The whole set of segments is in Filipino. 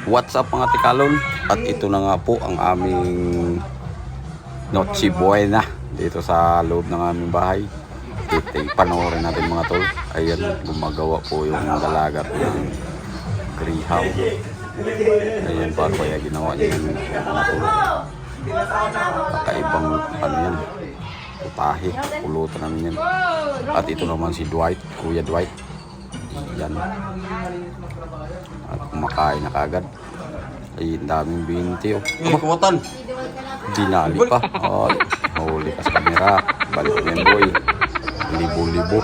What's up mga tikalon? At ito na nga po ang aming Noche Buena dito sa loob ng aming bahay. Panoorin natin mga tol. Ayan, gumagawa po yung dalagat ng greenhouse. Ayan, paano kaya ginawa niya yung mga tol. Kakaibang ano yan, putahe, pulutan namin yan. At ito naman si Dwight, Kuya Dwight. Yan. At kumakain na kagad. Ay, daming binti. Kumatan. Dinali pa. Ay, mahuli ka sa camera. Balik mo yan, boy. Libo-libo.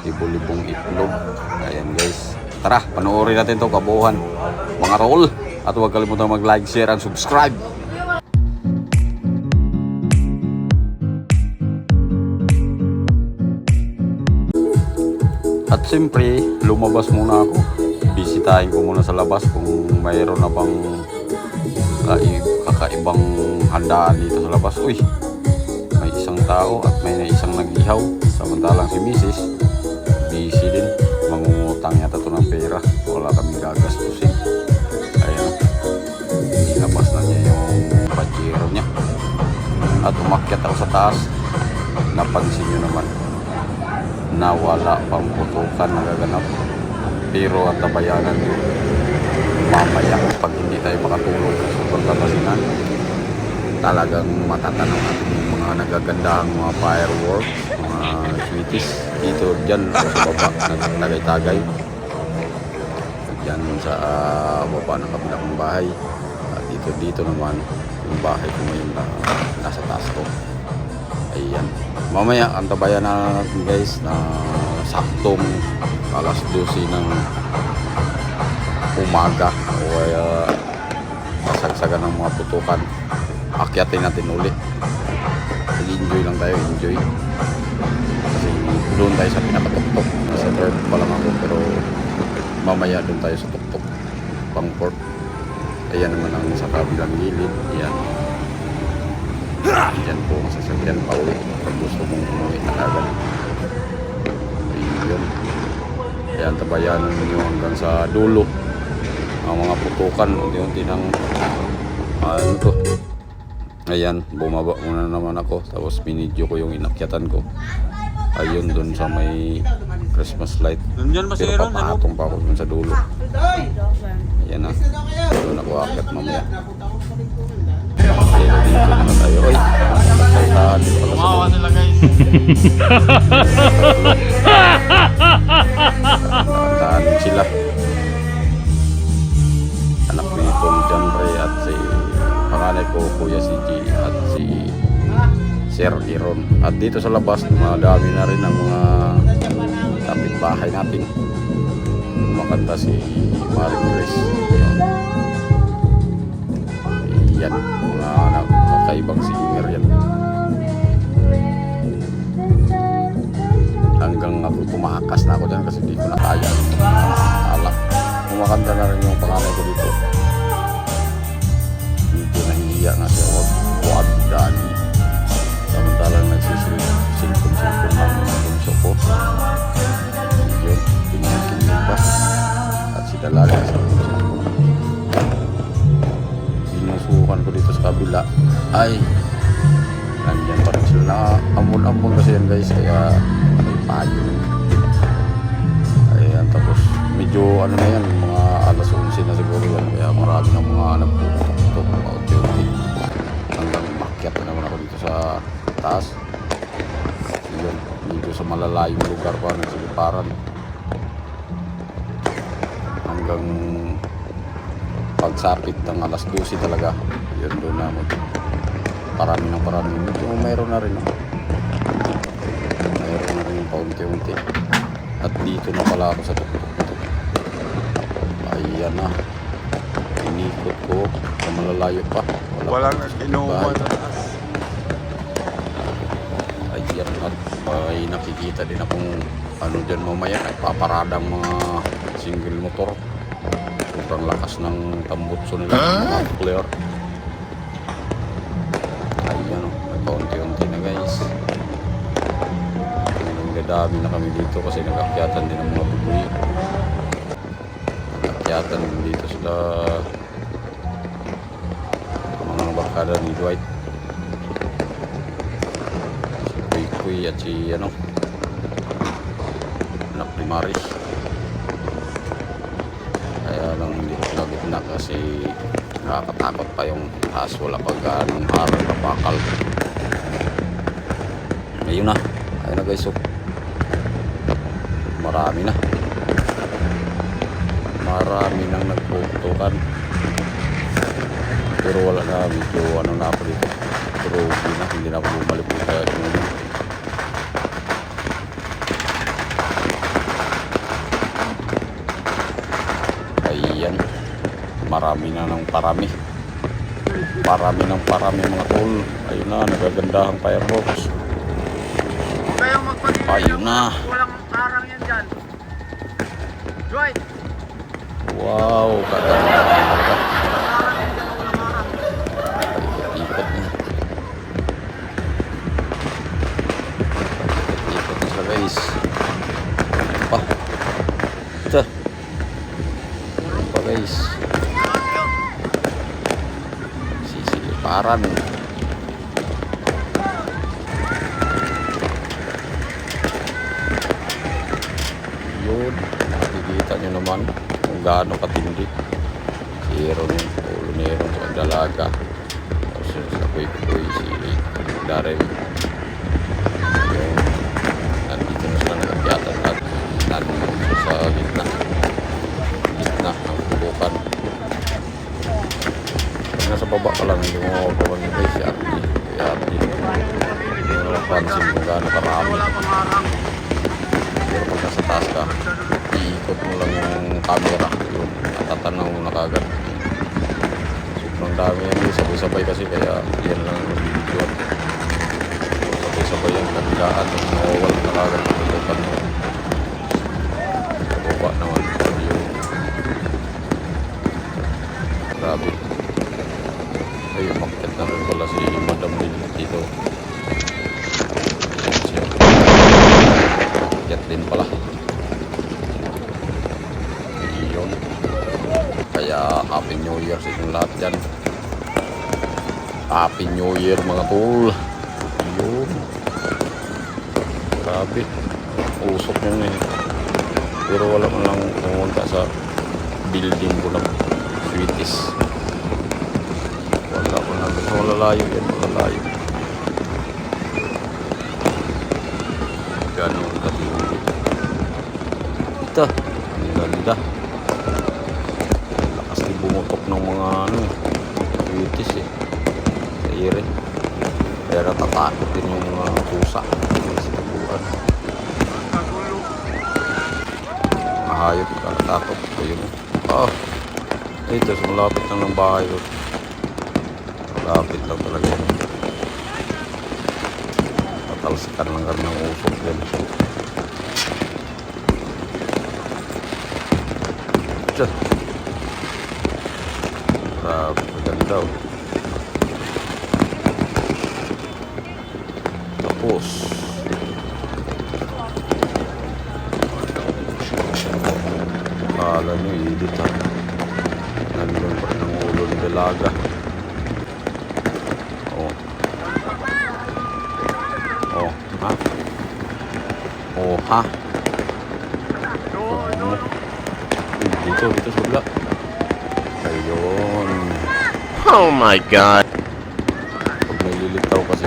Libo-libong itlog. Ayan guys. Tara, panoorin natin to kabuuhan. Mga roll. At huwag kalimutan mag-like, share, and subscribe. At siyempre, lumabas muna ako. Bisitahin ko muna sa labas kung mayroon na bang kakaibang handaan dito sa labas. Uy, may isang tao at may isang nag-ihaw. Samantalang si Mrs. busy din. Mangungutang yata ito ng pera. Wala kami gagastusin. Ayan, inabas na niya yung pajero niya. At umakyat ako sa taas. Napansin nyo naman na wala pang putukan nagaganap, pero at tabayanan mamaya pag hindi tayo makatulog sa pagkakasinan, talagang matatanaw natin yung mga nagagandahang mga fireworks, mga sweeties dito dyan sa baba nagtagay-tagay dyan sa baba ng kabilang bahay. At dito naman yung bahay ko ngayon na nasa taas ko. Ayan, mamaya antabayan na natin guys na saktong alas 12 ng umaga o kasagsagan ng mga putukan. Akyatin natin ulit. Enjoy lang tayo, enjoy. Kasi doon tayo sa pinakatuktok. Nasa third pa lang ako, pero mamaya doon tayo sa tuktok pang port. Ayan naman ang sa kabilang gilid. Ayan. Diyan po ang sasakyan pa uwi pag gusto mong umuwi na agad. Ayun. Ayan, tabayanan ninyo hanggang sa dulo ang mga putukan. Unti-unti ng ano to. Ayan, bumaba muna naman ako. Tapos binidyo ko yung inakyatan ko. Ayun, dun sa may Christmas light. Pero papatong pa ako dun sa dulo. Ayan na. Doon ako akyat mamaya. Pero dito naman tayo. Oy, nagsaitahan dito pala sa Mawa sila guys. Nagsaitahan sila. Anak ni Tong John Ray at si panganay ko Kuya si G at si Sir Iron. At dito sa labas, dumadami na rin ang mga kapitbahay natin. Kumakanta si Marie Grace. Yan, mga kakaibang singer yan. Hanggang ako tumakas na ako dyan kasi hindi ko na kaya. Alak, kumakanta na rin yung panganay ko dito. Medyo nahihiya nga siya, wag daddy. Samantalang nagsisilpon ng bunso ko. Yun, pinagkinig pa. At si Dalaga sa bunso ko. Sinusukan ko dito sa kabila. Ay, nandiyan pa rin sila na ambon-ambon kasi yan guys. Kaya may payo. Ayan, tapos medyo ano na yan, mga alas 11 na siguro yan. Kaya marami ng mga nagputok hanggang makyat na naman ako dito sa taas. Yun, dito sa malalayong lugar pa nagsiliparan hanggang pagsapit ng alas 12 talaga. Yun, doon na parami ng parami. Medyo mayroon na rin yung paunti-unti. At dito na pala ako sa tuktok. Ayan na, inikot ko sa malalayo pa. Walang inuman. Ayan, at may nakikita din akong ano dyan mamaya, ay paparadang mga single motor. Sobrang lakas ng tambutso nila, mga player. Ayan o, may paunti-unti na guys. Nagdadami na kami dito kasi nag-akyatan din ang mga bubuy. nag-akyatan dito sila mga barkada ni Dwight, si Kuy Kuy at si anak ni Maris. Kaya lang hindi ko nagit na kasi nakakatakot pa yung taas, wala pag anong harang na bakal. Ayun na, ayun na guys, so marami nang nagpuputukan, pero wala na, medyo ano na ako dito, pero hindi na ako bumalik dito kaya ayan, marami na ng parami mga tol. Ayun na, nagaganda ang fireworks. Kayong magpagiging Ayun na. walang arang yan dyan. Dwight! Wow, kaganda talaga. Arang yan dyan, walang arang. Ikot na. Ikot na sila guys. Ano pa? Ito. Ano pa guys? Sisiliparan. Yun. Nakikita nyo naman kung gaano katindi. Si Aaron yung ulo ni Aaron sa dalaga. Tapos yun sa Kuy Kuy, si Darren. Yung nandito na sila nagakyatan at nandito sa gitna ng pubukan. Pag nasa baba ka lang, hindi mo makapawan nyo guys, si Ardy. Kaya Ardy, hindi mo napansin kung gaano karami. Wala pang arang. Pero pag nasa taas ka, iikot mo lang yung camera, yun, natatanaw mo na kagad. Sobrang dami yan, sabay-sabay kasi, kaya yan lang yung video. Sabay-sabay yan, kabilaan, mawawal na kagad ng tutukan mo. Sa baba naman, yun. Grabe. Ay, umakyat na rin pala si Madam Lily dito. Ayan siya. Umakyat din pala. Yun. Kaya Happy New Year sa inyong lahat dyan. Happy New Year mga tol. Yun. Grabe. Usok yun eh. Pero wala man lang pumunta sa building ko ng Sweeties. Wala ko na. Wala layo yan. Wala layo. Ganun katindi. Ito. Ang ganda. Lakas ni bumutok ng mga ano eh. Sweeties eh. Sa ire. Kaya natatakot din yung mga pusa. Sa tabuan. Mahayop. Natatakot. Ayun. Ah. Ito. Sa malapit lang ng bahay ko. Malapit lang talaga yun. Tatalsikan lang kami ng usok din. Diyan. Grabe, maganda oh. Tapos akala nyo edit ha. Nandun pa rin ang ulo ng dalaga. Oh. Oh, ha? Oh, ha? Dito sa bula. Ayun. Oh my God. Pag may lilitaw kasi,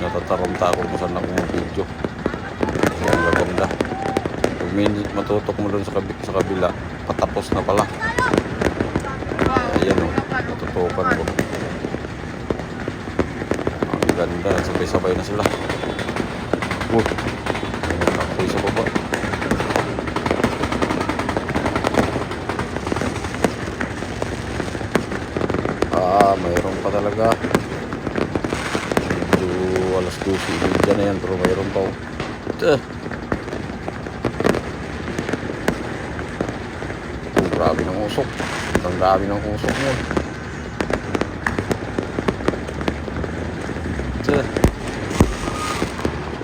natataranta ako kung saan ako mag-video. Kasi ang gaganda. Pag may matutok mo doon sa kabila, patapos na pala. Ayan o, natutukan ko. Ang ganda, sabay-sabay na sila. Ako'y sa baba. Mayroon pa talaga. Medyo alas 12:30 na yan, pero mayroon pa. Grabe ng usok. Ang grabe ng usok mo.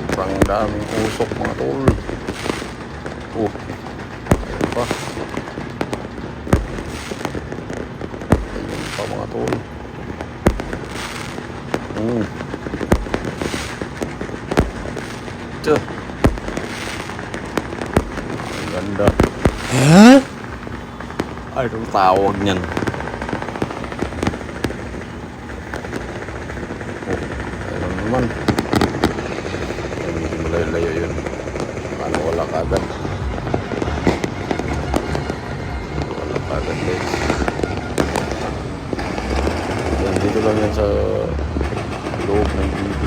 Sobrang daming usok mga tol. Ayun pa. pa mga tol. Ito. Ang ganda. Anong tawag niyan? Ayun naman. Malayo yun. Ano, wala kagad. Wala kagad, guys. Yan, dito lang yan sa loob ng GP.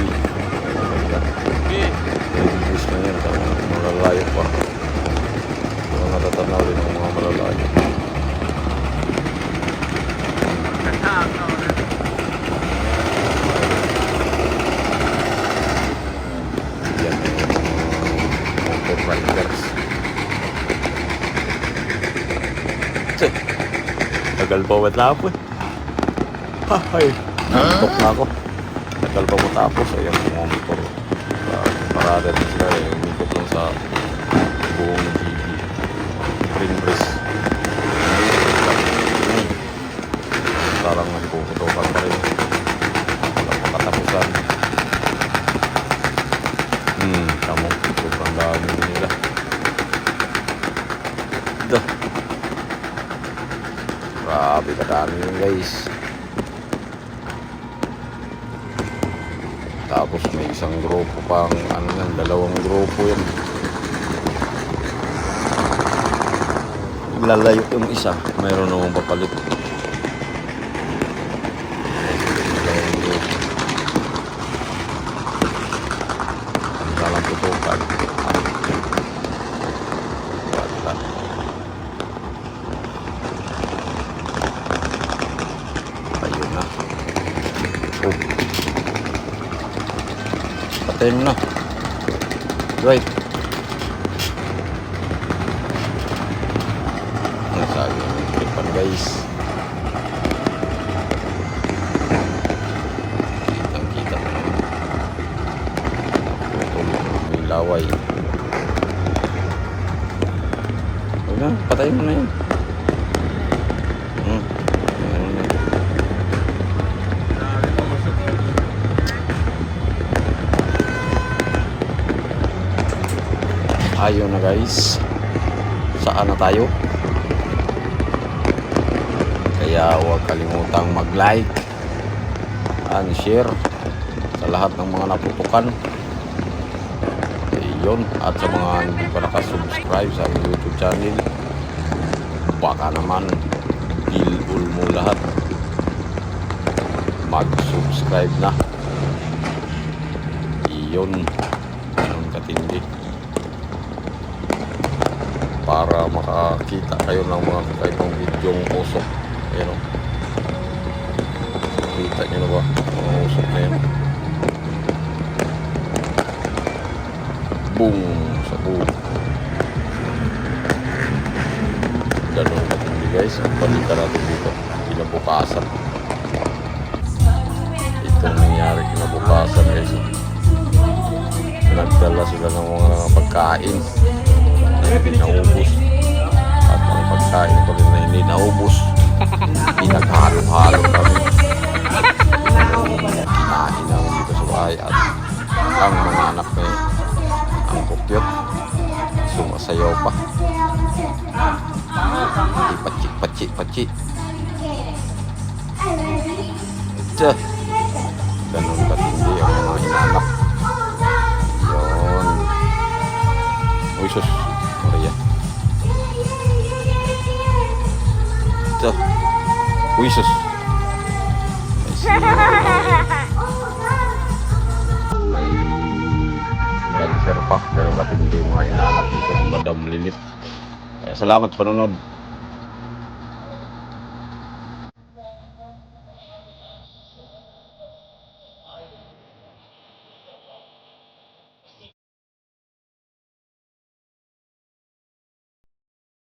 Nag-ibis na yan sa mga malalayo pa. Mga natatanaw rin ng mga malalayo. Yan yung motor riders. Tagal pa matapos. Hay, tok na ako. Tagal pa matapos. Ayan yung mga motor. Parada din sila. Umikot lang sa buong GB. Green Breeze. Parang nagpuputokan pa rin. Walang makatapusan. Kamo. Sobrang dami nila. Ito. Grabe kadami yun, guys. Tapos may isang grupo pang ano yan, dalawang grupo yan. Lalayo yung isa, mayroon namang papalit. Dalawang grupo. Ang dalang tutukan. Wala. Ayun na. Oh. Patayin mo na. Right. Nasabi yung tripan, guys. Kitang-kita mo naman. May laway. Huwag na, patayin mo na yun. Ayan na. Ayun na, guys. Saan na tayo? Kaya huwag kalimutang mag-like and share sa lahat ng mga naputukan. Ayun. At sa mga hindi pa nakasubscribe sa aming YouTube channel, baka naman bilul mo lahat. Mag-subscribe na. Iyon. Ganun katindi. Para makakita kayo ng mga kakaibang videong usok. Ayan o. Kita nyo na ba? Mga usok na yan. Boom! Sa boom. Ganun katindi, guys. Balikan natin dito. Kinabukasan. Itong nangyari kinabukasan, guys. Nagdala sila ng mga pagkain. Hindi naubos. At ang pagkain ko rin na hindi naubos. Pinaghalo-halo kami. Kinain namin dito sa bahay. At ang mga anak na yun, ang kukyot, sumasayaw pa. Hindi pachi-pachi. Tiyan. Ganun katindi ang mga hinanap. Yun. Uy, sus. Maria. Ito. Uy, sus. May sino. May cancer pa. Pero katindi yung mga hinanap dito. Madam Linit. Kaya salamat sa panonood.